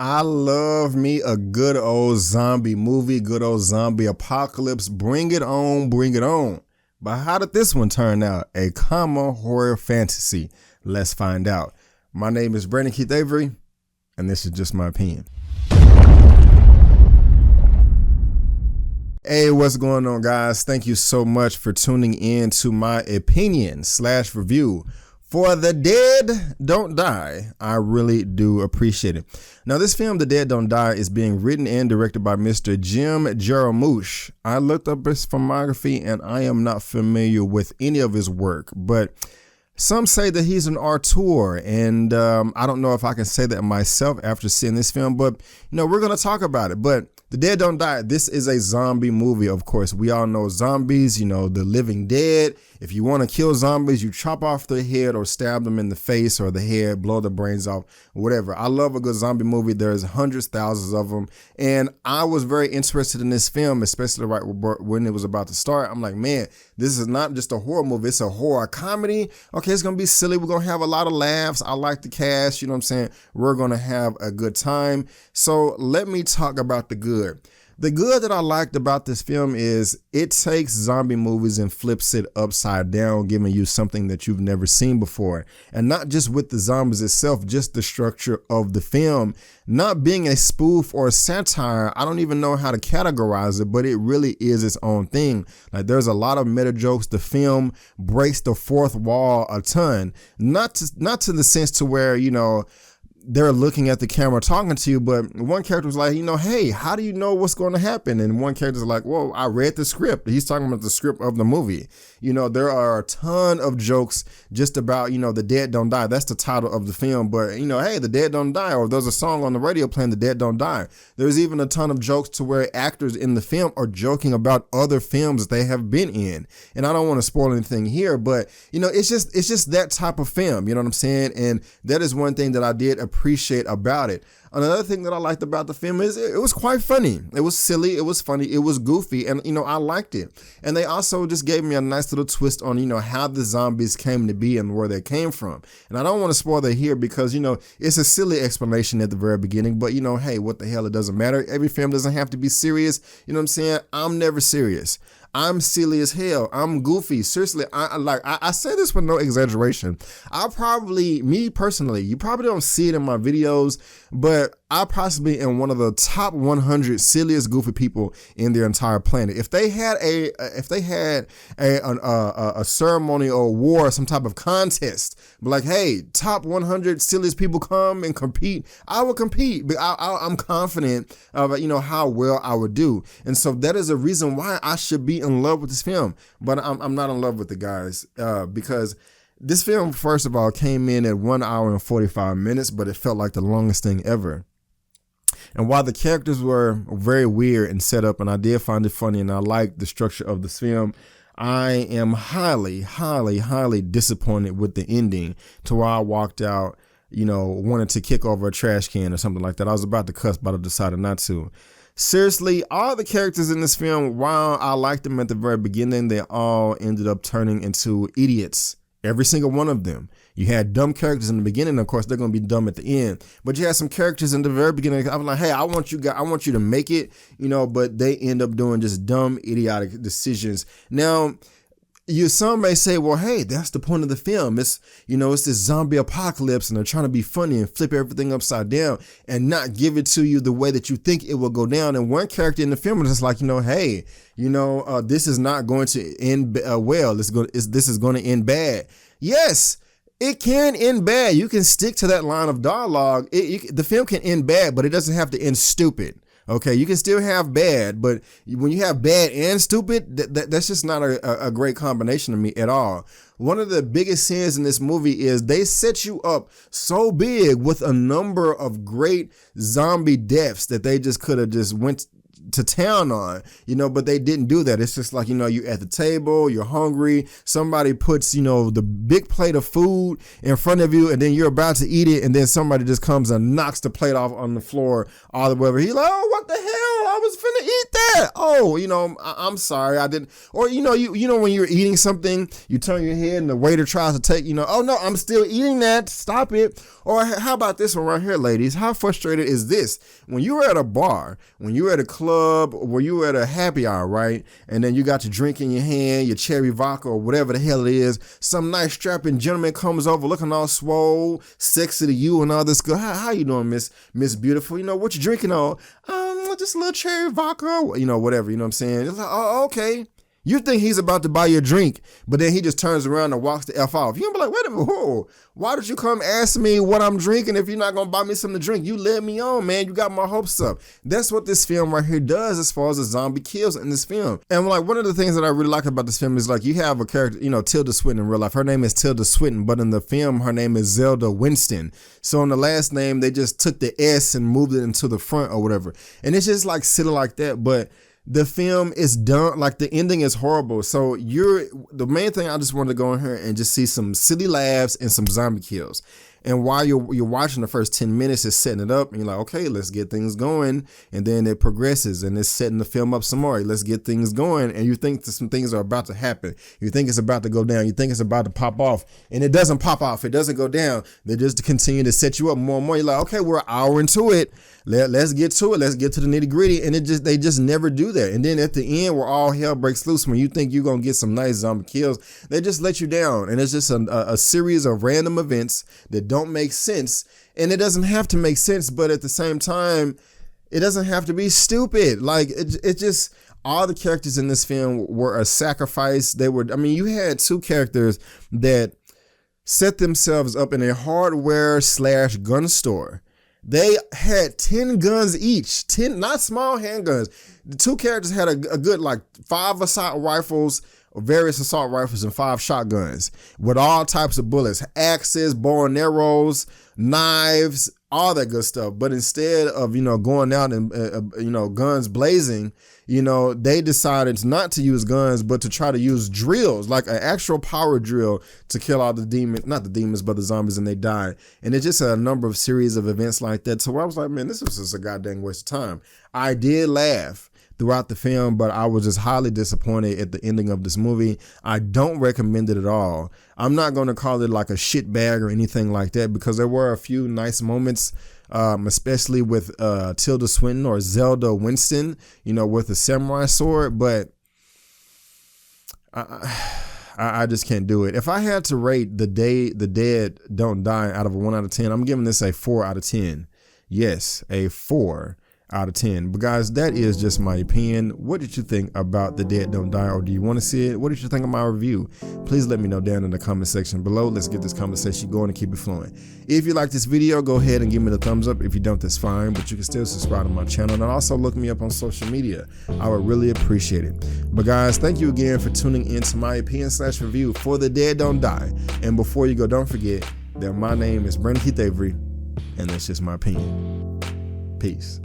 I love me a good old zombie movie, good old zombie apocalypse. Bring it on, bring it on. But how did this one turn out? A comma horror fantasy. Let's find out. My name is Brandon Keith Avery, and this is just my opinion. Hey, what's going on, guys? Thank you so much for tuning in to my opinion/review for The Dead Don't Die. I really do appreciate it. Now, this film, The Dead Don't Die, is being written and directed by Mr. Jim Jarmusch. I looked up his filmography, and I am not familiar with any of his work, but some say that he's an auteur, and I don't know if I can say that myself after seeing this film, but we're going to talk about it. But The Dead Don't Die, this is a zombie movie, of course. We all know zombies, the living dead. If you want to kill zombies, you chop off their head or stab them in the face or the head, blow the brains off, whatever. I love a good zombie movie. There's hundreds, thousands of them. And I was very interested in this film, especially right when it was about to start. I'm like, man, this is not just a horror movie. It's a horror comedy. Okay, it's going to be silly. We're going to have a lot of laughs. I like the cast. You know what I'm saying? We're going to have a good time. So let me talk about the good. The good that I liked about this film is it takes zombie movies and flips it upside down, giving you something that you've never seen before. And not just with the zombies itself, just the structure of the film. Not being a spoof or a satire, I don't even know how to categorize it, but it really is its own thing. Like, there's a lot of meta jokes. The film breaks the fourth wall a ton. Not to the sense to where, they're looking at the camera talking to you, but one character was like, hey, how do you know what's going to happen? And one character's like, well, I read the script. He's talking about the script of the movie. There are a ton of jokes just about, The Dead Don't Die. That's the title of the film. But, hey, The Dead Don't Die. Or there's a song on the radio playing The Dead Don't Die. There's even a ton of jokes to where actors in the film are joking about other films that they have been in. And I don't want to spoil anything here, but, it's just that type of film. You know what I'm saying? And that is one thing that I did appreciate about it. Another thing that I liked about the film is it was quite funny. It was silly, it was funny, it was goofy, and I liked it. And they also just gave me a nice little twist on how the zombies came to be and where they came from. And I don't want to spoil that here because it's a silly explanation at the very beginning, but hey, what the hell, it doesn't matter. Every film doesn't have to be serious. You know what I'm saying? I'm never serious. I'm silly as hell. I'm goofy. Seriously, I say this with no exaggeration. Me personally, you probably don't see it in my videos, but I possibly am one of the top 100 silliest goofy people in the entire planet. If they had a ceremony or award, some type of contest, like, hey, top 100 silliest people come and compete, I would compete. But I'm confident of how well I would do, and so that is a reason why I should be in love with this film. But I'm not in love with the guys because this film, first of all, came in at 1 hour and 45 minutes, but it felt like the longest thing ever. And while the characters were very weird and set up, and I did find it funny, and I liked the structure of this film, I am highly, highly, highly disappointed with the ending to where I walked out, wanting to kick over a trash can or something like that. I was about to cuss, but I decided not to. Seriously, all the characters in this film, while I liked them at the very beginning, they all ended up turning into idiots. Every single one of them. You had dumb characters in the beginning. Of course, they're going to be dumb at the end. But you had some characters in the very beginning. I was like, hey, I want you to make it, but they end up doing just dumb, idiotic decisions. Now, some may say, well, hey, that's the point of the film. It's this zombie apocalypse, and they're trying to be funny and flip everything upside down and not give it to you the way that you think it will go down. And one character in the film is just like, hey, this is not going to end well. This is going to end bad. Yes, it can end bad. You can stick to that line of dialogue. The film can end bad, but it doesn't have to end stupid. Okay, you can still have bad, but when you have bad and stupid, that's just not a great combination to me at all. One of the biggest sins in this movie is they set you up so big with a number of great zombie deaths that they just could have just went to town on, but they didn't do that. It's just like, you're at the table, you're hungry, somebody puts, the big plate of food in front of you, and then you're about to eat it, and then somebody just comes and knocks the plate off on the floor all the way over. He's like, oh, what the hell? I was finna eat that. Oh, I'm sorry, I didn't. Or, when you're eating something, you turn your head and the waiter tries to take, oh no, I'm still eating that. Stop it. Or how about this one right here, ladies? How frustrated is this? When you were at a bar, when you were at a club, or you were at a happy hour, right? And then you got your drink in your hand, your cherry vodka or whatever the hell it is. Some nice strapping gentleman comes over looking all swole, sexy to you and all this good. How you doing, Miss Beautiful? What you drinking on? Just a little cherry vodka, whatever, you know what I'm saying? It's like, oh, okay. You think he's about to buy you a drink, but then he just turns around and walks the F off. You're going to be like, wait a minute, whoa, why did you come ask me what I'm drinking if you're not going to buy me something to drink? You led me on, man. You got my hopes up. That's what this film right here does as far as the zombie kills in this film. And like one of the things that I really like about this film is like you have a character, Tilda Swinton in real life. Her name is Tilda Swinton, but in the film, her name is Zelda Winston. So in the last name, they just took the S and moved it into the front or whatever. And it's just like silly like that, but the film is done, like the ending is horrible. So the main thing I just wanted to go in here and just see some silly laughs and some zombie kills. And while you're watching the first 10 minutes, it's setting it up and you're like, okay, let's get things going. And then it progresses and it's setting the film up some more. Let's get things going. And you think that some things are about to happen. You think it's about to go down. You think it's about to pop off, and it doesn't pop off. It doesn't go down. They just continue to set you up more and more. You're like, okay, we're an hour into it. Let's get to it. Let's get to the nitty gritty. And they just never do that. And then at the end where all hell breaks loose, when you think you're going to get some nice zombie kills, they just let you down. And it's just a series of random events that don't make sense. And it doesn't have to make sense, but at the same time, it doesn't have to be stupid. Like it just, all the characters in this film were a sacrifice. You had two characters that set themselves up in a hardware/gun store. They had 10 guns each, 10, not small handguns. The two characters had a good 5 assault rifles, various assault rifles, and 5 shotguns with all types of bullets, axes, bow and arrows, knives, all that good stuff. But instead of, going out and, guns blazing, they decided not to use guns, but to try to use drills, like an actual power drill to kill all not the demons, but the zombies, and they died. And it's just a number of series of events like that. So I was like, man, this was just a goddamn waste of time. I did laugh throughout the film, but I was just highly disappointed at the ending of this movie. I don't recommend it at all. I'm not going to call it like a shit bag or anything like that, because there were a few nice moments, especially with Tilda Swinton or Zelda Winston, with a samurai sword, but I just can't do it. If I had to rate The Dead Don't Die out of a 1 out of 10, I'm giving this a 4 out of 10. Yes, a 4 out of 10. But guys, that is just my opinion. What did you think about The Dead Don't Die, or do you want to see it? What did you think of my review? Please let me know down in the comment section below. Let's get this conversation going and keep it flowing. If you like this video, go ahead and give me the thumbs up. If you don't, that's fine, but you can still subscribe to my channel and also look me up on social media. I would really appreciate it. But guys, thank you again for tuning in to my opinion/review for The Dead Don't Die. And before you go, don't forget that my name is Brandon Keith Avery, and that's just my opinion. Peace.